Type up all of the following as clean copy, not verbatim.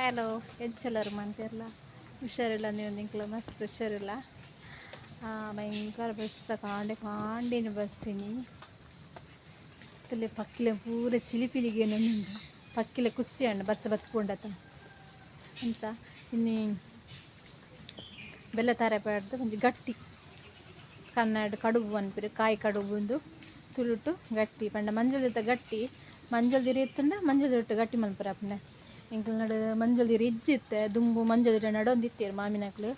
Hello ಹೆಚ್ಚೆಲ್ಲರು ಮಾಡ್ತಿರಲ್ಲ ಹುಷಾರಿಲ್ಲ ನೀವು ನಿಂಕ್ಲ ಮಸ್ತ್ ಹುಷಾರಿಲ್ಲ ಭಯಂಕರ ಬಸ್ಸ ಕಾಂಡಿನ ಬಸ್ಸಿನಿ ಪಕ್ಕಿಲೆ ಪೂರ ಚಿಲಿಪಿಲಿಗೆ ನಿಂದ ಪಕ್ಕಿಲೆ ಕುಸ್ಸಿ ಹಣ್ಣು ಬಸ್ಸ ಬತ್ಕೊಂಡತ ಅಂಚ ಇನ್ನಿ ಬೆಲ್ಲ ತಾರೆ ಪಾಡ್ದು ಒಂಜಿ ಗಟ್ಟಿ ಕನ್ನಡ ಕಡುಬು ಅನ್ಪಿರು ಕಾಯಿ ಕಡುಬು ಒಂದು ತುಳುಟು ಗಟ್ಟಿ ಪಂಡ ಮಂಜಲ್ ಗಟ್ಟಿ ಮಂಜಲ್ ದಿರಿ ಇತ್ತಂಡ ಮಂಜಲ್ ಇಟ್ಟು ಗಟ್ಟಿ ಮಲ್ಪರ ಅಪ್ಪನ ಎಂಕಲ್ ನಡು ಮಂಜಲ್ ದಿರಿ ಇಜ್ಜಿತ್ತೆ ದುಂಬು ಮಂಜಲ್ ದಿರ ನಡೊಂದಿತ್ತೇರು ಮಾಮಿನಕ್ಲು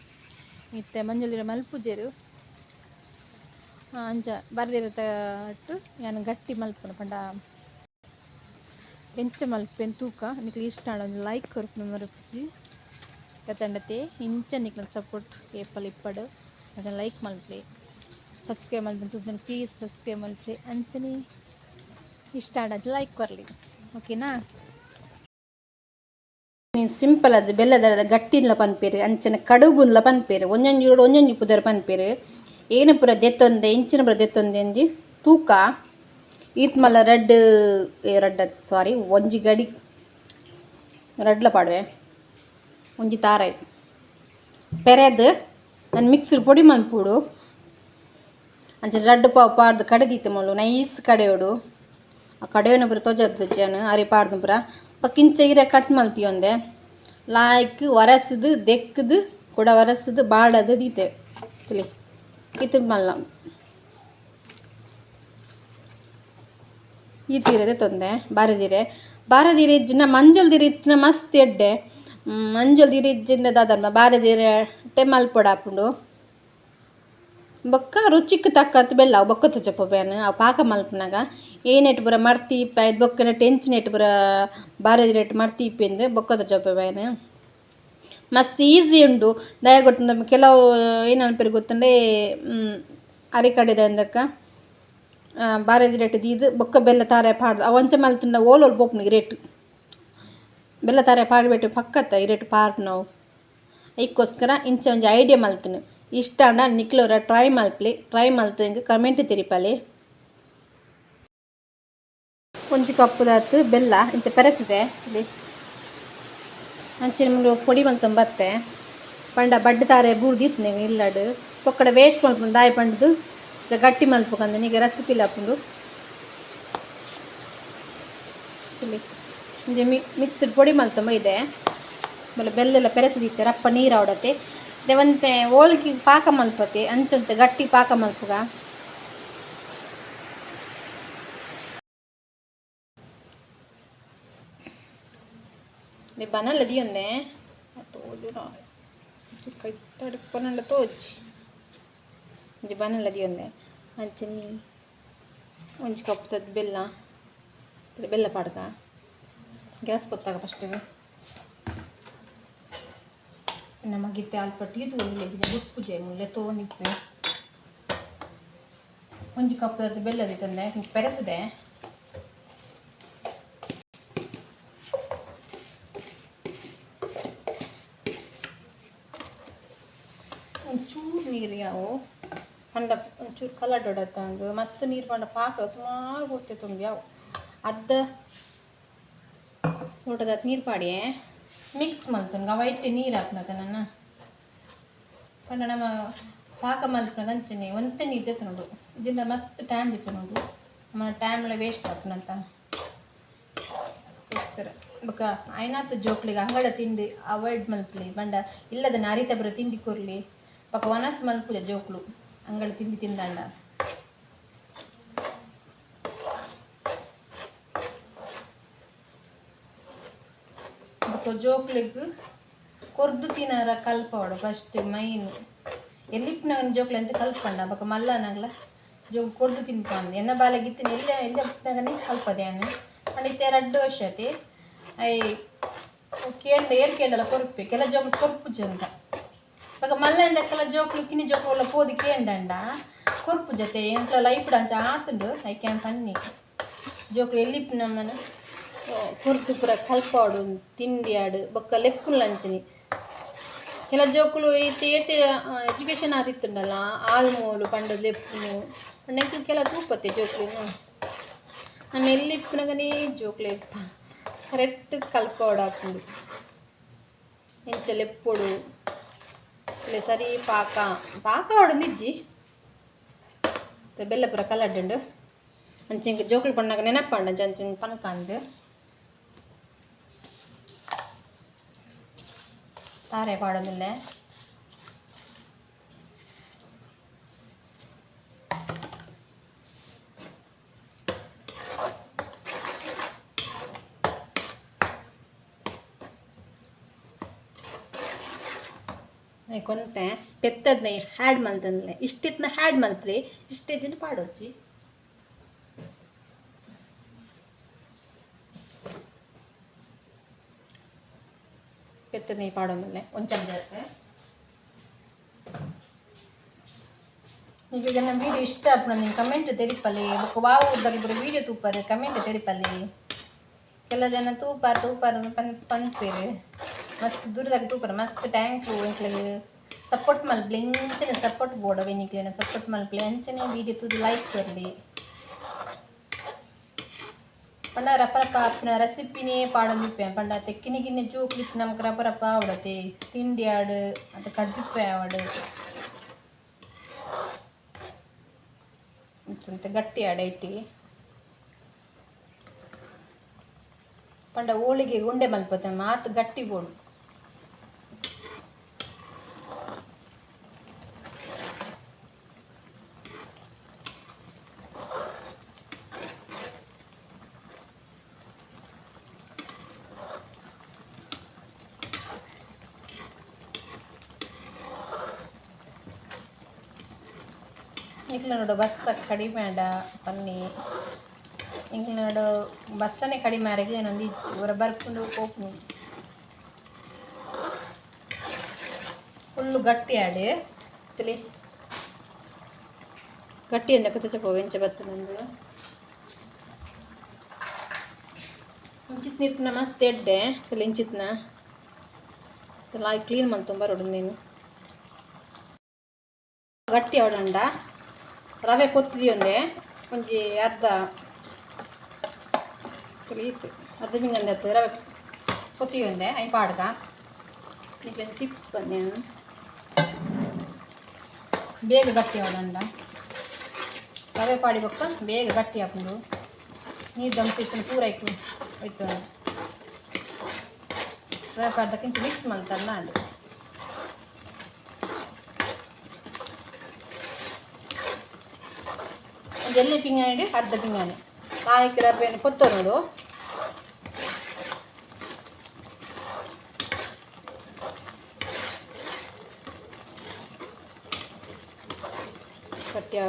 ಇತ್ತೆ ಮಂಜಲ್ ದಿರ ಮಲ್ಪುಜೆರು ಅಂಚ ಬರ್ದಿರಟ್ಟು ನಾನು ಗಟ್ಟಿ ಮಲ್ಪನ ಪಂಡ ಎಂಚ ಮಲ್ಪೆನ್ ತೂಕ ನಿಕ್ಲು ಇಷ್ಟ ಒಂದು ಲೈಕ್ ಕೊರ್ಪು ಮರಪುಜಿ ಕತ್ತಂಡತೆ ಇಂಚ ನಿಕ್ಲ ಸಪೋರ್ಟ್ ಏಪಲ್ ಇಪ್ಪಡು ಅದನ್ನು ಲೈಕ್ ಮಲ್ಪೆ ಸಬ್ಸ್ಕ್ರೈಬ್ ಮಲ್ಪೆ ತೂಪನ್ ಪ್ಲೀಸ್ ಸಬ್ಸ್ಕ್ರೈಬ್ ಮಲ್ಪೆ ಅಂಚನೆ ಇಷ್ಟ ಆಡೋದು ಲೈಕ್ ಕೊರಲಿ ಓಕೆನಾ. ಸಿಂಪಲ್ ಅದು ಬೆಲ್ಲದ ಗಟ್ಟಿಲ್ಲ ಪನ್ಪೇರು ಅಂಚನೆ ಕಡುಬುಲ್ಲ ಪನ್ಪೇರು ಒಂಜೊಂಜಿ ಪುದರ್ ಪನ್ಪೇರು ಏನು ಪೂರ ದೆತ್ತೊಂದೆ ಇಂಚಿನ ಪೂರ ದೆತ್ತೊಂದೆ ಅಂಜಿ ತೂಕ ಈತ್ ಮಲ್ಲ ಒಂಜಿ ಗಡಿ ರಡ್ಲ ಪಾಡುವೆ ಒಂಜಿ ತಾರಾಯಿ ಪೆರೆದು ನಾನು ಮಿಕ್ಸರ್ ಪೊಡಿ ಮಲ್ಪುಡು ಅಂಚೆ ರಡ್ಡು ಪಾಡ್ದು ಕಡೆದೀತು ಮೊಲು ನೈಸ್ ಕಡೆಯೋಡು ಆ ಕಡೆಯೋನ ಪೂರ ತೊಜದ್ದು ಜನ ಅರಿ ಪಾಡ್ದು ಪೂರ ಕಿಂಚ ಇರೆ ಕಟ್ ಮಲ್ತಿಯೊಂದೆ ಲಾಯ್ಕ್ ಒರಸದು ದೆಕ್ಕದು ಕೂಡ ಒರಸದು ಬಾಡದು ದೀತೆ ತಿಳಿ ಕಿತ್ತು ಮಲ್ಲ ಈ ತೀರದೆ ತೊಂದೆ ಬಾರದಿರೆ ಇಜ್ಜಿನ ಮಂಜಲ್ ದಿರಿ ಇತ್ತಿನ ಮಸ್ತ್ ಎಡ್ಡೆ ಮಂಜಲ್ ದಿರಿ ಇಜ್ಜಿನ ದಾದರ್ಮ ಬಾರದಿರೆ ಟೆಮಲ್ ಪೊಡ ಹಾಕೊಂಡು ಬೊಕ್ಕ ರುಚಿಗೆ ತಕ್ಕಂತ ಬೆಲ್ಲ ಅವು ಬೊಕ್ಕ ತುಚ್ಚಪ್ಪ ಬೇನು ಅವು ಪಾಕ ಮಲ್ಪನಾಗ ಏನೆಟ್ಟು ಬರ ಮರ್ತಿ ಇಪ್ಪ ಇದು ಬೊಕ್ಕನ ಟೆನ್ಷನ್ ಎಟ್ಟು ಬರ ಬಾರದಿರೆಟ್ಟು ಮರ್ತಿ ಇಪ್ಪೆಂದು ಬೊಕ್ಕ ತುಚ್ಚಪ್ಪ ಬೇನು ಮಸ್ತ್ ಈಸಿ ಉಂಡು ದಯಗೊಟ್ಟು ಕೆಲವು ಏನು ಅನ್ಪೇರು ಗೊತ್ತಂಡೆ ಅರಿ ಕಡೆದ ಅಂದಕ್ಕ ಬಾರದಿರೆಟ್ಟು ದೀದು ಬೊಕ್ಕ ಬೆಲ್ಲ ತಾರೆ ಪಾಡ್ದು ಅವಂಚೆ ಮಲ್ತಂಡ ಓಲೋಲ್ ಪೋಪ್ನಿಗೆ ರೇಟು ಬೆಲ್ಲ ತಾರೆ ಪಾಡ್ಬಿಟ್ಟು ಪಕ್ಕತ್ತ ಇರೇಟು ಪಾರ್ಕ್ ನಾವು ಅದಕ್ಕೋಸ್ಕರ ಇಂಚ ಒಂಜಿ ಐಡಿಯಾ ಮಲ್ತನು ಇಷ್ಟ ಅಂಡ ನಿಕ್ಲೋರ ಟ್ರೈ ಮಲ್ತಂಗೆ ಕಮೆಂಟ್ ತಿರಿಪಲಿ ಒಂಜಿ ಕಪ್ಪುದಾತು ಬೆಲ್ಲ ಇಂಚ ಪೆರೆಸಿದೆ ಇಲ್ಲಿ ಅಂಚೆ ನಿಮ್ಗೆ ಪೊಡಿ ಮಲ್ತೊಂದು ಬತ್ತೆ ಪಂಡ ಬಡ್ಡು ತಾರೆ ಬೂರ್ದಿತ್ತು ನೀವು ಇಲ್ಲಡು ಪೊಕ್ಕಡ ವೇಸ್ಟ್ ಮಲ್ಪುಂಡು ದಾಯಿ ಪಂಡದು ಗಟ್ಟಿ ಮಲ್ಪಕಂದು ನೀಗ ರೆಸಿಪಿಲಿ ಹಾಕೊಂಡು ಇಲ್ಲಿ ಇಂಜೆ ಮಿಕ್ಸ್ಡ್ ಪೊಡಿ ಮಲ್ತೊಂಬ ಇದೆ ಆಮೇಲೆ ಬೆಲ್ಲೆಲ್ಲ ಪೆರೆಸಿದಿತ್ತೆ ರಪ್ಪ ನೀರು ಆವಡತ್ತೆ ದೇವಂತೆ ಓಲ್ಗಿ ಪಾಕ ಮಲ್ಪತೆ ಅಂಚಂತೆ ಗಟ್ಟಿ ಪಾಕ ಮಲ್ಪಗ ಬನಲ್ಲ ದಿಯೊಂದೆ ಕೈ ತಡುಪನಲ್ಲ ತೋಜಿ ಇಂಜಿ ಬನಲ್ಲ ದಿಯೊಂದೆ ಅಂಚನಿ ಒಂಜಿ ಕಪ್ ಬೆಲ್ಲ ಪಾಡ್ಗ ಗ್ಯಾಸ್ ಪೊತ್ತಾಗ ಫಸ್ಟಿಗೆ ನಮಗಿತ್ತೆ ಅಲ್ಪಟ್ಟಿದ್ದು ಒಳ್ಳೆದಿದೆ ಉಪ್ಪುಜೆ ಮುಲ್ಲೆ ತೋನಿಪ್ಪೆ ಒಂಜಿ ಕಪ್ ಬೆಲ್ಲದಿ ತಂದೆ ಪೆರೆಸಿದೆ ಒಂಚೂರು ನೀರು ಯಾವು ಪಂಡ ಒಂಚೂರು ಕಲರ್ ದೊಡ್ಡ ತಗೊಂಡು ಮಸ್ತ್ ನೀರು ಪಂಡ ಪಾಕ ಸುಮಾರು ಕೊಡ್ತೆ ತುಂಬಿ ಯಾವು ಅರ್ಧ ಲೋಟದ ನೀರು ಪಾಡಿ ಮಿಕ್ಸ್ ಮಲ್ತಂಗೆ ವೈಟ್ ನೀರು ಹಾಕ್ನಕ ನಾನು ಪಂಡ ನಮ್ಮ ಪಾಕ ಮಲ್ಪನ ಅಂಚನೆ ಒಂತೆ ನೀರು ತೆತ್ತು ನೋಡು ಇದರಿಂದ ಮಸ್ತ್ ಟೈಮ್ ದಿತ್ತು ನೋಡು ನಮ್ಮ ಟೈಮ್ಲ ವೇಸ್ಟ್ ಹಾಕ್ನಂತ ಇಸ್ತರ ಬೊಕ್ಕ ಆಯ್ನಾತು ಜೋಕ್ಲಿಗೆ ಅಂಗಡ ತಿಂಡಿ ಅವಾಯ್ಡ್ ಮಲ್ಪಲಿ ಪಂಡ ಇಲ್ಲದ ಅರಿತ ಬರೋ ತಿಂಡಿ ಕೊರ್ಲಿ ಬೊಕ್ಕ ವನಸ್ ಮಲ್ಪುಜ ಜೋಕ್ಲು ಅಂಗಡ ತಿಂಡಿ ತಿಂದಾಂಡ ಜೋಕ್ಲಿಗೆ ಕೊರ್ದು ತಿನ್ನರ ಕಲ್ಪವಡು ಫಸ್ಟ್ ಮೈನ್ ಎಲ್ಲಿಪ್ನಾಗ ಜೋಕ್ಲಿ ಅಂಚೆ ಕಲ್ಪಂಡ ಬೊಕ್ಕ ಮಲ್ಲನಾಗ್ಲ ಜೋಕ್ ಕೊರ್ದು ತಿನ್ಕೊಂಡು ಎನ್ನ ಬಾಲೆಗಿತ್ತಿನ ಎಲ್ಲೇ ಕಲ್ಪದೆ ಅನ್ನ ಅಂಡಿತ್ತೆ 2 ವರ್ಷತಿ ಐ ಕೇಂಡಲ್ಲ ಕೊರ್ಪೆ ಕೆಲ ಜೋಕ್ಲು ಕೊರ್ಪುಜ ಅಂತ ಬೊಕ್ಕ ಮಲ್ಲ ಕೆಲ ಜೋಕ್ಲು ಕಿನಿ ಜೋಕ್ಲ ಪೋದಿ ಕೇಂಡಂಡ ಕೊರ್ಪು ಜೊತೆ ಎಂಟ್ಲ ಲೈಫ್ ಅಂಚ ಆತುಂಡು ಐ ಕ್ಯಾನ್ ಪನ್ನಿ ಜೋಕ್ಲು ಎಲ್ಲಿಪ್ ನಮ್ಮನ ಕುರ್ತು ಪೂರ ಕಲ್ಪಾಡು ತಿಂಡಿ ಆಡು ಬೊಕ್ಕ ಲೆಪ್ಪುಲ್ ಅಂಚನಿ ಕೆಲ ಜೋಕ್ಲು ಏತೆ ಎಜುಕೇಷನ್ ಆದಿತ್ತುಂಡಲ್ಲ ಆಲ್ಮೋಲು ಪಂಡ ಲೆಪ್ಪುನು ಪಂಡ ಕೆಲ ತೂಪತ್ತೆ ಜೋಕ್ಲಿನು ನಮ್ಮ ಎಲ್ಲಿಪ್ಪನಗನೇ ಜೋಕ್ಲೆ ಕರೆಕ್ಟ್ ಕಲ್ಪಾಡು ಹಾಕೊಂಡು ఇంచెలెప్పుడు ఇలా సరి పాక ఆడుందిజ్జి బెల్లపుర కలడ్డు మంచి ఇంక జోకులు పడినాక నెనప్పండి చిన్న పనకంది తారే పాడుందిలే కొంತೆ ಪೆತ್ತದನ್ನ ಹ್ಯಾಡ್ ಮಲ್ತಂದ್ಲೆ ಇಷ್ಟಿತ್ನ ಹ್ಯಾಡ್ ಮಲ್ತ್ರಿ ಇಷ್ಟೇಜಿನ ಪಾಡೋಚ್ಚಿ ಪೆತ್ತದನ್ನ ಪಾಡೋಮಲ್ಲೆ ಒಂಚಮ್ ಜಾಸ್ತಿ ಈಗ ನನ್ನ ವೀಡಿಯೋ ಇಷ್ಟ ಆಪ್ನ ನೀವು ಕಮೆಂಟ್ ತೆರಿಪಲ್ಲಿ ಬೊಕ್ಕ ವಾವು ಉದ್ದಕ್ಕೆ ವೀಡಿಯೋ ತೂಪಾರೆ ಕಮೆಂಟ್ ತೆರಿಪಲ್ಲಿ ಕೆಲ ಜನ ತೂಪಾರ ಪಂತೀರಿ ಮಸ್ತ್ ದೂರದಾಗ ತೂಪಾರ ಮಸ್ತ್ ಟ್ಯಾಂಕು ಇಂಟ್ಲಿಗೆ ಸಪೋರ್ಟ್ ಮಲ್ಪ್ಲೆ ಎಂಚನೆ ಸಪೋರ್ಟ್ ಬೋರ್ಡ್ ವೆನಿಕ್ಲೇನ ಸಪೋರ್ಟ್ ಮಲ್ಪ್ಲೆ ಎಂಚನೆ ವೀಡಿಯೋ ತೂದು ಲೈಕ್ ತರಲಿ ಪಂಡ ರಪರಪ್ಪ ಅಪ್ಪನ ರೆಸಿಪಿನೇ ಪಾಡಂದಿಪ್ಪೆ ಪಂಡ ತೆಕ್ಕಿನ ಗಿನ್ನೆ ಜೋಕ್ಲಿತ್ತು ನಮ್ಗೆ ರಪರಪ್ಪ ಆವಡತೆ ತಿಂಡಿ ಆಡು ಅದು ಕಜ್ಜಿಪ್ಪೆ ಆವಡು ಗಟ್ಟಿ ಆಡೈತಿ ಪಂಡ ಹೋಳಿಗೆ ಗುಂಡೆ ಮಲ್ಪತ್ತೆ ಮಾತು ಗಟ್ಟಿ ಬೋಡು ಇಂಕ್ಲ ನೋಡು ಬಸ್ಸ ಕಡಿಮೆ ಆಡ ಪನ್ನಿ ಇಂಕ್ಲ ನೋಡು ಬಸ್ಸನ್ನೇ ಕಡಿಮೆ ಆರಿಗೆ ಏನೊಂದು ಇವರ ಬರ್ಕೊಂಡು ಹೋಗ್ನಿ ಫುಲ್ಲು ಗಟ್ಟಿ ಆಡಿ ತಿಳಿ ಗಟ್ಟಿ ಅಂದ ಕುತಚಕೋ ವೆಂಚ ಬತ್ತು ನಂದು ಇಂಚಿತ್ ನೀರ್ನ ಮಸ್ತ್ ಎಡ್ಡೆ ತಿಳಿ ಇಂಚಿತ್ನ ಕ್ಲೀನ್ ಮಾಡ್ತೊಂಬ ರೋಡು ನೀನು ಗಟ್ಟಿ ಆವಡಂಡ ರವೆ ಕೊತ್ತಿದೆಯೊಂದೆ ಒಂಜಿ ಅರ್ಧ ಅರ್ಧ ಮಿಂಗಂದ ರವೆ ಕೊತ್ತಿಯೊಂದೆ ಐ ಪಾಡ್ಗ ಈಗ ಟಿಪ್ಸ್ ಬನ್ನಿ ಬೇಗ ಗಟ್ಟಿ ಆವಡಂಡ ರವೆ ಪಾಡಿ ಬೊಕ್ಕ ಬೇಗ ಗಟ್ಟಿ ಹಾಕೊಂಡು ನೀರು ದಮ್ಸಿತ್ತು ಪೂರ ಇಕ್ಕು ಹೋಯ್ತು ರವೆ ಪಾಡ್ದಕ್ಕಿಂತ ಮಿಕ್ಸ್ ಮಾಡ್ತಾರಲ್ಲ ಅದು ಜಲ್ಲಿ ಪಿಂಗಾಣಿ ಅರ್ಧ ಪಿಂಗಾಣಿ ನಾಲ್ಕು ರವೆಯನ್ನು ಕೊತ್ತೋ ನೋಡು ಗಟ್ಟಿಯ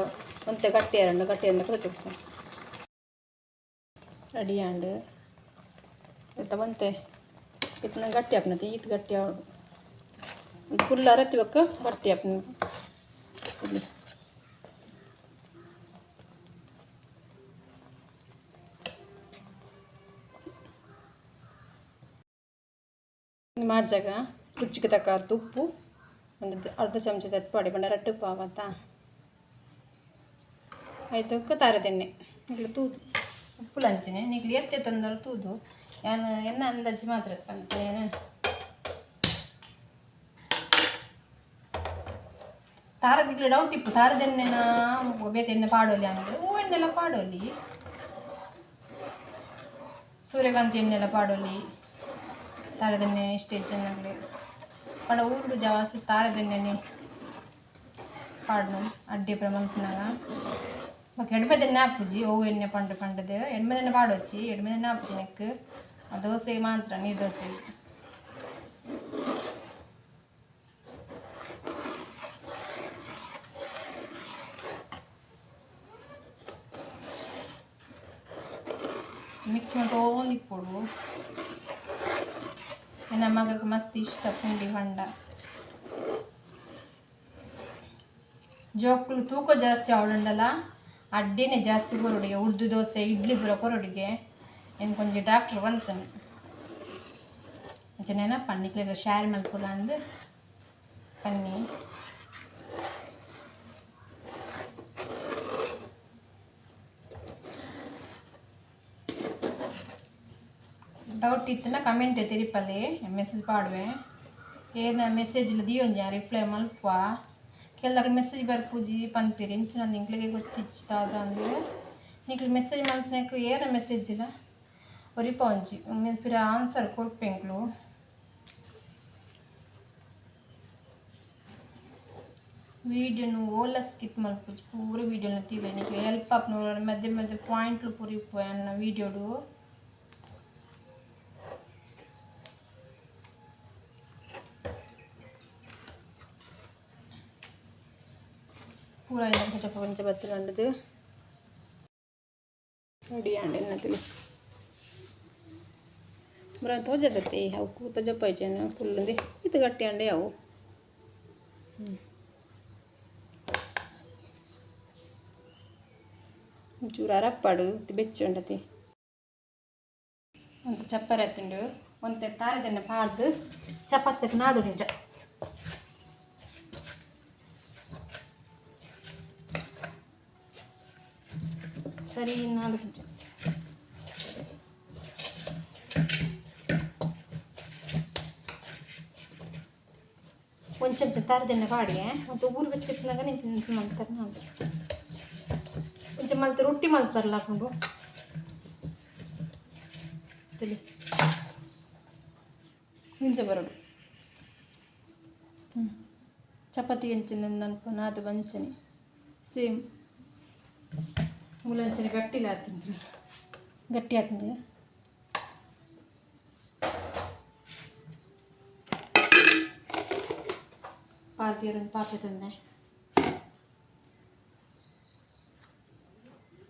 ಒಂತೆ ಗಟ್ಟಿ ಎರಡು ಗಟ್ಟಿಯನ್ನು ಕುದಿಸ್ಬೇಕು ರೆಡಿ ಆಂಡು ಆಯ್ತಾ ಬಂತೆ ಇತ್ತನ ಗಟ್ಟಿ ಹಾಕ್ನತಿ ಈತ್ ಗಟ್ಟಿ ಫುಲ್ ಅರತಿ ಬಕ್ಕ ಗಟ್ಟಿ ಹಾಕ್ನ ಮಾಜಾಗ ರುಚಿಗೆ ತಕ್ಕ ಉಪ್ಪು ಒಂದು ಅರ್ಧ ಚಮಚ ತೆತ್ಪಾಡಿ ಬಂಡ ರಟ್ಟು ಪಾವತ್ತ ಆಯ್ತು ತಾರದೆಣ್ಣೆ ನಿಗ್ಲು ತೂದು ಉಪ್ಪು ಲಂಚನೆ ನಿಗ್ಲು ಎತ್ತೆ ತಂದರು ತೂದು ಏನು ಎಣ್ಣೆ ಅಂದಾಜು ಮಾತ್ರ ಅಂತ ತಾರದಿಗ್ಲು ಡೌಟ್ ಇಪ್ಪು ತಾರದೆಣ್ಣೆನ ಬೇತೆ ಎಣ್ಣೆ ಪಾಡೋಲಿ ಅಂದರೆ ಹೂ ಎಣ್ಣೆಲ್ಲ ಪಾಡೋಲಿ ಸೂರ್ಯಕಾಂತಿ ಎಣ್ಣೆಲ್ಲ ಪಾಡೋಲಿ ತಾರದೆಣ್ಣೆ ಇಷ್ಟೇ ಚೆನ್ನಾಗಿ ಪಂಡ ಊರು ಜಾಸ್ತಿ ತಾರದೆಣ್ಣೆ ಪಾಡ್ನು ಅಡ್ಡಿ ಪ್ರಮಂತನಾಗ ಎಡ್ಮೆದೆಣ್ಣೆ ಹಾಪುಜಿ ಓವು ಎಣ್ಣೆ ಪಂಡದು ಎಡ್ಮೆದೆಣ್ಣೆ ಪಾಡೋಚ್ಚಿ ಎಡ್ಮೆದೆಣ್ಣೆ ಹಾಪುಜಿ ನೆಕ್ ದೋಸೆಗೆ ಮಾತ್ರ ನೀರು ದೋಸೆಗೆ ಮಿಕ್ಸ್ ಮಾಡಿ ತೊಗೊಂಡಿಪ್ಪೊಡು ನನ್ನ ಮಗಕ್ಕೆ ಮಸ್ತ್ ಇಷ್ಟ ಪುಂಡಿ ಹೊಂಡ ಜೋಕುಲು ತೂಕ ಜಾಸ್ತಿ ಅವಳುಂಡಲ್ಲ ಅಡ್ಡಿನೇ ಜಾಸ್ತಿ ಕೊರೊಡಿಗೆ ಉರ್ದು ದೋಸೆ ಇಡ್ಲಿ ಪೂರ ಕೊರೊಡಿಗೆ ಏನು ಕೊಂಚ ಡಾಕ್ಟ್ರ್ ಬಂತಾನೆ ಅಂಚೆ ನೆನಪನ್ನಿಕ್ಲೆ ಶೇರ್ ಮಲ್ಪುಲ ಅಂದು ಪನ್ನಿ ಡೌಟ್ ಇತ್ತನ ಕಮೆಂಟ್ ತಿರುಪಲ್ಲಿ ಮೆಸೇಜ್ ಪಾಡುವೆ ಏನ ಮೆಸೇಜ್ಲ ದಿಯೋಂಜ ರಿಪ್ಲೈ ಮಲ್ಪ ಕೆಲದಾಗ ಮೆಸೇಜ್ ಬರ್ಪುಜಿ ಪಂತೀರಿ ಇಂಚ ನಾನು ನಿಂಕ್ಳಿಗೆ ಗೊತ್ತಿಚ್ಚಾದ ಅಂದರೆ ನಿಂಕ್ಳು ಮೆಸೇಜ್ ಮಲ್ಪನಕ್ಕೆ ಏರ ಮೆಸೇಜ್ ಇಲ್ಲ ಒರಿಪ ಒಂಜಿ ಪಿರ ಆನ್ಸರ್ ಕೊಡ್ಪೆಂಕ್ಳು ವೀಡಿಯೋನು ಓಲ ಸ್ಕಿಪ್ ಮಲ್ಪುಜಿ ಪೂರ ವೀಡಿಯೋನ ತೀವೆ ನಿಂಕ್ಳು ಹೆಲ್ಪ್ ಆಪ್ನವ್ರು ಮಧ್ಯೆ ಮಧ್ಯೆ ಪಾಯಿಂಟ್ಲು ಪೂರಿಪ್ಪು ಅನ್ನ ವೀಡಿಯೋಡು पूरा इधर चप्पा पंच बत्ती कंडது रेडी आंड एन्नतिल बरा तो जदते अव कूत जपायचेन फुल्लुंदी इत गट्टी अंडे अव चूरार अप्पाडु बेच्चुंडति अंत चप्पर एत्तुंडु ಒಂತೆ ತಾರದನ್ನ ಪಾಡ್ದು ಚಪಾತಿಗೆ ನಾದು ನಿಜ ಸರಿ ನಾದು ನಿಜ కొంచెం ತಾರದನ್ನ ಪಾಡಿ ಮತ್ತು ಊರು ಬೆಚ್ಚಿಟ್ನಾಗ ನಿಂತು ಮಾಡ್ತಾರೆ ನಾನು కొంచెం ಮಲ್ತು ರೊಟ್ಟಿ ಮಲ್ತಾರಲ್ಲ ಹಾಕೊಂಡು ತಿಳಿ ಹಿಂಚೆ ಬರೋಡು ಚಪಾತಿ ಹೆಂಚಿನ ಅನ್ಕೊಂಡು ಅದು ಬಂಚನೆ ಸೇಮ್ ಮುಲಂಚನೆ ಗಟ್ಟಿಲ್ಲ ಆತೀನಿ ಗಟ್ಟಿ ಆತೀನಿ ಪಾರ್ಟಿಯರೊಂದು ಪಾಪೆ ತಂದೆ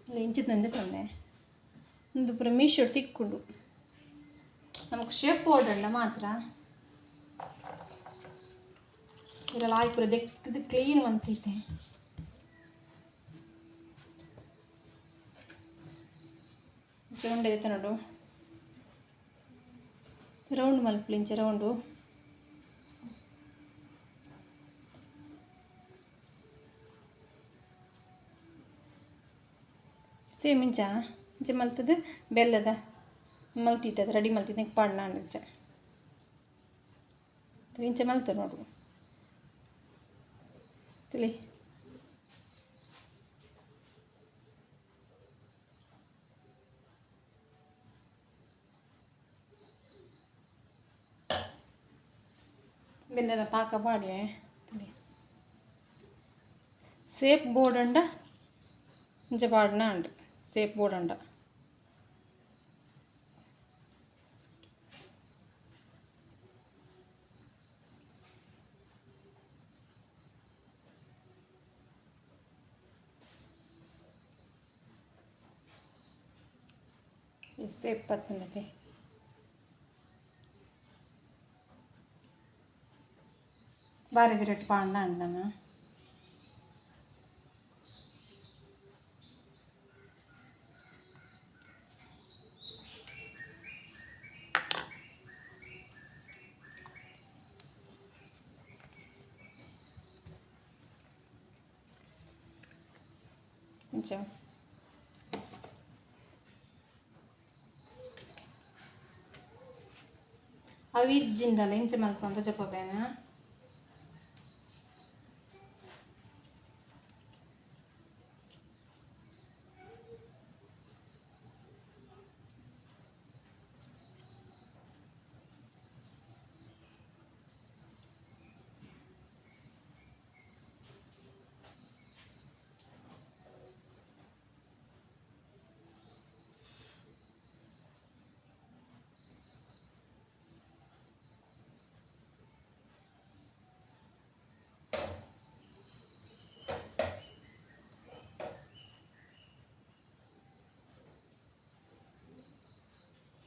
ಇಲ್ಲ ಇಂಚು ತಂದೆ ಒಂದು ಪುರ ಮೀಶೋ ತಿಕ್ಕೊಂಡು ನಮಗೆ ಶೇಪ್ ಪೌಡರ್ನ ಮಾತ್ರ ಇದೆಲ್ಲ ಆಯ್ಪುರ ದೆಕ್ಕದು ಕ್ಲೀನ್ ಅಂತೈತೆ ರೌಂಡ್ ಐತೆ ನೋಡು ರೌಂಡ್ ಮಲ್ಪಲಿಂಚೆ ರೌಂಡು ಸೇಮ್ ಇಂಚ ಇಂಚೆ ಮಲ್ತದ್ದು ಬೆಲ್ಲದ ಮಲ್ತಿತ್ತದ ರೆಡಿ ಮಲ್ತಿದ್ದ ಪಾಡ್ನ ಅಂಚ ಇಂಚೆ ಮಲ್ತ ನೋಡು ತಿಳಿ ಬೆಲ್ಲದ ಪಾಕ ಪಾಡಿ ತಿಳಿ ಸೇಪ್ ಬೋರ್ಡ್ ಅಂಡ ಇಂಚೆ ಪಾಡ್ನ ಅಂಡ್ ಸೇಪ್ ಬೋರ್ಡ್ ಅಂಡ ಸೇಪ್ ಪತ್ತನತೆ ಬಾರಿದ ರೇಟ್ ಪಾಂಡ ಅಂಡನ కొంచెం అవి ఇచ్చిండాలి ఇంచ మనకు అంత చెప్పబోయానా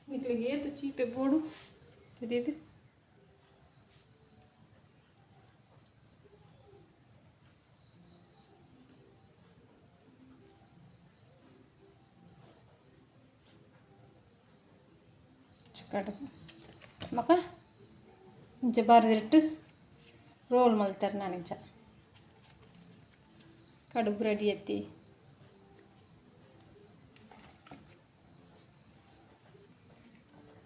ಇಟ್ಲಿಗೆ ಏತು ಚೀಪೆ ಬೋಡು ಇದು ಚಿಕ್ಕಟ ಮಕ್ಕ ಇಂಚೆ ಬಾರಿದಿಟ್ಟು ರೋಲ್ ಮಲ್ತಾರೆ ನಾನು ಇಂಚ ಕಡುಬು ರೆಡಿ ಎತ್ತಿ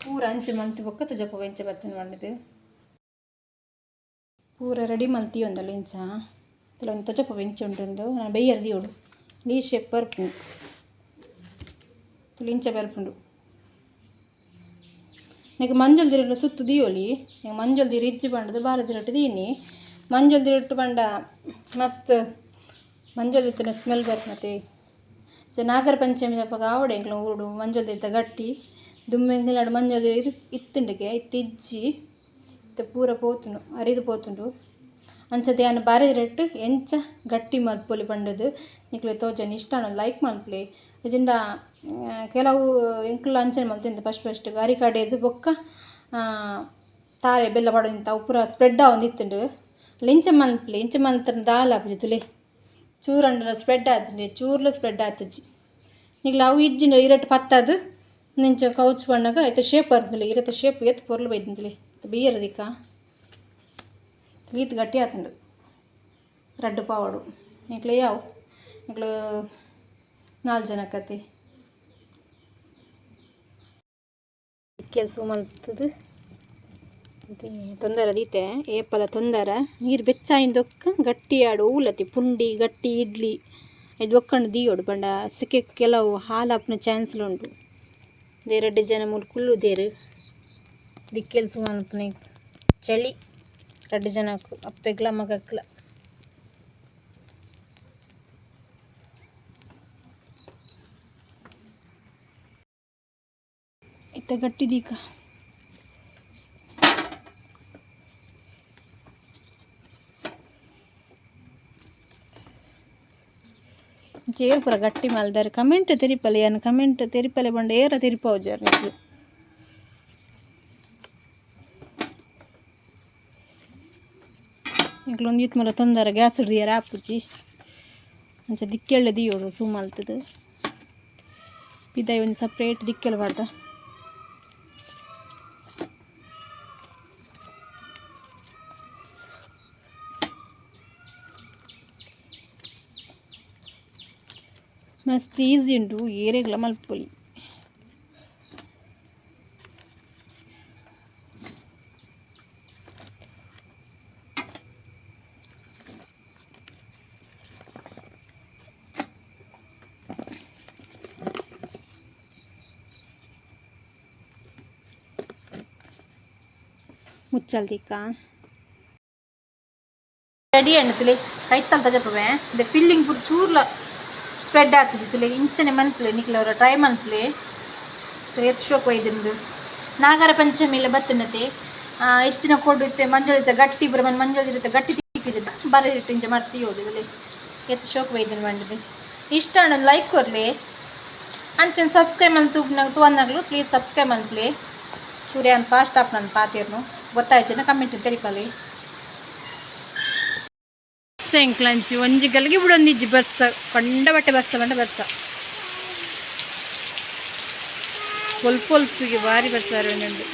पूरा अंच मंत बक्क तुझे पवेंच बत्तन वांडது ಪೂರ ರೆಡಿ ಮಲ್ತಿ ಒಂದಲ್ಲ ಇಂಚ ಇಲ್ಲ ಒಂದು ತೊಜಪ್ಪ ಬೆಂಚ ಉಂಟು ನಾನು ಬೆಯ್ಯರ್ದಿ ಓಡು ನೀ ಶೇಪ್ ಬರ್ಪುಂಡು ಇಂಚ ಬರ್ಪುಂಡು నీకు మంజులు తిరగలు సుత్తు దియోలి నీకు మంజులు తిరి ఇచ్చి పండుదు బాగా తిరట్టు దీన్ని మంజులు తిరట్టు పండ మస్త్ ಮಂಜುಳ ದಿತ್ತನ ಸ್ಮೆಲ್ ಬರ್ತದೆ ನಾಗರ ಪಂಚಮಿ ದಪ್ಪ ಆವಡೆ ಎಂಕ್ಲ ಊರು ಮಂಜುಳ ದಿತ್ತ ಗಟ್ಟಿ ದುಮ್ಮೆ ಎಂಕ್ಲಾಡು ಮಂಜುಳ ಇತ್ತುಂಡಿಗೆ ಇಜ್ಜಿ ಪೂರ ಪೋತುಂಡು ಅರಿದು ಪೋತುಂಡು ಅಂಚದೆ ಅನ್ನ ಬಾರಿದಿರಟ್ಟು ಎಂಚ ಗಟ್ಟಿ ಮಲ್ಪೊಲಿ ಪಂಡದು ನಿಕ್ಲೆ ತೋಜನ್ ಇಷ್ಟ ಲೈಕ್ ಮಲ್ಪಲಿ ಅಜಿಂದ ಕೆಲವು ಎಂಕ್ಲ ಅಂಚನೆ ಮಲ್ತಿಂದ ಫಸ್ಟ್ ಗಾರಿ ಕಡೆದು ಬೊಕ್ಕ ತಾರೆ ಬೆಲ್ಲ ಪಡೋಂತ ಉಪುರ ಸ್ಪ್ರೆಡ್ ಆವೊಂದಿತ್ತುಂಡು ಇಂಚ ಮಲ್ಪಲಿ ಇಂಚ ಮಲ್ತರ ದಾಲ್ ಆಪುಜಿ ಚೂರಂಡ ಸ್ಪ್ರೆಡ್ ಆತಂಡೆ ಚೂರ್ಲು ಸ್ಪ್ರೆಡ್ ಆತಜಿ ನಿಕ್ಲ ಅವು ಇಜ್ಜಿಂಡ ಇರಟ್ಟು ಪತ್ತದು ನಿಂಚ ಕೌಚ್ ಪಣ್ಣಗ ಐತೆ ಶೇಪ್ ಬರ್ತಂದಿಲ್ಲ ಇರತ್ತೆ ಶೇಪ್ ಎತ್ತು ಪೊರ್ಲು ಬೈದಂದಿಲ್ಲ ಬಿಯ್ಯರದಿಕ್ಕ ಈತ್ ಗಟ್ಟಿ ಆತಂಡು ರಡ್ಡು ಪಾವಡು ನಿಕ್ಲೆ ಯಾವು ನಿಕ್ಲು 4 ಜನಕ್ಕತಿ ಕೆಲಸ ಮಲ್ತದು ತೊಂದರೆ ದೀತೆ ಏಪಲ ತೊಂದರೆ ನೀರು ಬೆಚ್ಚಾಯಿಂದೊಕ್ಕ ಗಟ್ಟಿ ಆಡು ಊಲತಿ ಪುಂಡಿ ಗಟ್ಟಿ ಇಡ್ಲಿ ಇದು ಒಕ್ಕಂಡು ದೀಯೋಡು ಬಂಡ ಸಿಕ್ಕೆ ಕೆಲವು ಹಾಲಾಪ್ನ ಚಾನ್ಸ್ಲು ಉಂಟು ದೇರಡ್ಡು ಜನ ಮೂರು ಕುಲ್ಲು ದೇರು ದಿಕ್ಕೆಲ್ಸು ಮಲ್ಪನೆ ಚಳಿ 2 ಜನಕ್ಕೂ ಅಪ್ಪೆಗ್ಲ ಮಗಕ್ಲ ಇತ್ತ ಗಟ್ಟಿದೀಕ ಚೇರ್ ಪೂರ ಗಟ್ಟಿ ಮಲ್ದಾರೆ ಕಮೆಂಟ್ ತೆರಿಪಲೆ ಏನು ಕಮೆಂಟ್ ತೆರಿಪಲೆ ಬಂಡ ಏರ ತೆರಿಪವುಜಾರ ನೀವು ಇಂಕ್ಲೊಂದು ಇತ್ತು ಮರ ತೊಂದರೆ ಗ್ಯಾಸ್ ಹಿಡಿದಿಯಾರ ಆಪುಜಿ ಅಂಚ ದಿಕ್ಕೆಳ್ಳೆ ದಿಯೋಡು ಸೂ ಮಲ್ತದು ಇದಾಯಿ ಒಂದು ಸಪ್ರೇಟ್ ದಿಕ್ಕೆಲ್ಲ ಮಾಡ್ದ ಮಸ್ತ್ ಈಸಿ ಉಂಟು ಏರೆಗ್ಲ ಮಲ್ಪೊಲಿ ಮುಚ್ಚಲ್ದಿಕ್ಕ ರೆಡಿ ಎಣ್ಣತಿಲಿ ಕೈತಂತ ಜಪ್ಪವೆ ಇದು ಫಿಲ್ಲಿಂಗ್ ಪೂರ ಚೂರ್ಲ ಸ್ಪ್ರೆಡ್ ಆಗ್ತಿದ್ದಿಲ್ಲ ಇಂಚನೆ ಮನ್ತ್ಲೆ ನಿಕ್ಲವ್ರ ಟ್ರೈ ಮನ್ತ್ಲೆ ಎತ್ತು ಶೋಕ್ ಒಯ್ದು ನಾಗರ ಪಂಚಮಿಲ್ಲ ಬತ್ತನತೆ ಹೆಚ್ಚಿನ ಕೊಡು ಇತ್ತೆ ಮಂಜಳಿತ ಗಟ್ಟಿ ಬರ ಮಂಜಳಿರುತ್ತೆ ಗಟ್ಟಿ ತಿಕ್ಕಿಜಿದ್ದ ಬರೀ ಇಟ್ಟು ಇಂಚ ಮಾಡ್ತೀವಿ ಹೋದಿದ್ದಲ್ಲಿ ಎತ್ತು ಶೋಕ್ ಒಯ್ದನ್ ಮಾಡಿದ್ವಿ ಇಷ್ಟ ಲೈಕ್ ಕೊರಲಿ ಅಂಚನ್ ಸಬ್ಸ್ಕ್ರೈಬ್ ಅಂತ ತೂವನ್ನಾಗ್ಲು ಪ್ಲೀಸ್ ಸಬ್ಸ್ಕ್ರೈಬ್ ಮನ್ತ್ಲಿ ಸೂರ್ಯ ಅಂತ ಫಾಸ್ಟ್ ಆಪ್ ನನ್ನ ಪಾತಿರ್ನು ಗೊತ್ತಾಯ್ತು ಕಮೆಂಟ್ ತೆರಿಪಲ್ಲಿ ಎಂಕ್ಲಂಚಿ ಒಂಜಿ ಗಲ್ಗೆ ಬಿಡೊಂದು ಇಜ್ಜಿ ಬರ್ಸ ಕಂಡ ಬಟ್ಟೆ ಬರ್ಸ ಹೊಲ್ಪಿಗೆ ಭಾರಿ ಬರ್ತಾರೆ ಒಂದೊಂದು